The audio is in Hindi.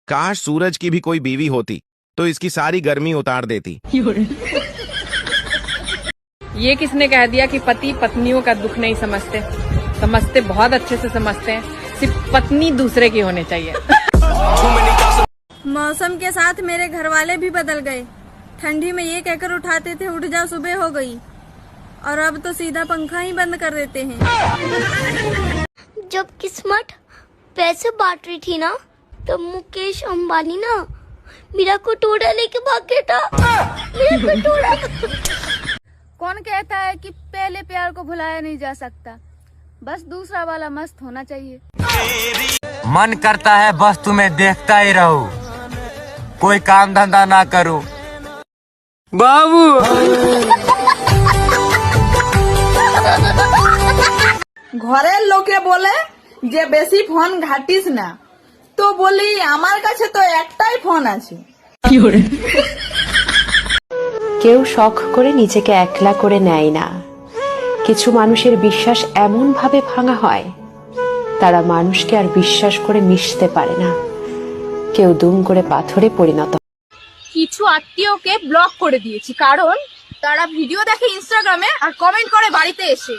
काश सूरज की भी कोई बीवी होती तो इसकी सारी गर्मी उतार देती। ये किसने कह दिया कि पति पत्नियों का दुख नहीं समझते? समझते, बहुत अच्छे से समझते हैं। सिर्फ पत्नी दूसरे की होनी चाहिए। मौसम के साथ मेरे घर वाले भी बदल गए। ठंडी में ये कहकर उठाते थे उठ जा सुबह हो गई, और अब तो सीधा पंखा ही बंद कर देते हैं। जब किस्मत पैसे बांट रही थी ना, तब मुकेश अंबानी ना मेरा कटोरा लेके भाग गया था। मेरा कटोरा। कौन कहता है कि पहले प्यार को भुलाया नहीं जा सकता? बस दूसरा वाला मस्त होना चाहिए। मन करता है बस तुम्हें देखता ही रहूं, कोई काम धंधा ना करूं। बाबू ঘরের লোকে বলে যে বেশি ফোন ঘাটিস না, তো বলি আমার কাছে তো একটাই ফোন আছে। কেউ শখ করে নিজেকে একলা করে নেয় না। কিছু মানুষের বিশ্বাস এমন ভাবে ভাঙা হয়, তারা মানুষকে আর বিশ্বাস করে মিশতে পারে না। কেউ দুম করে পাথরে পরিণত। কিছু আত্মীয়কে ব্লক করে দিয়েছি, কারণ তারা ভিডিও দেখে ইনস্টাগ্রামে আর কমেন্ট করে বাড়িতে এসে।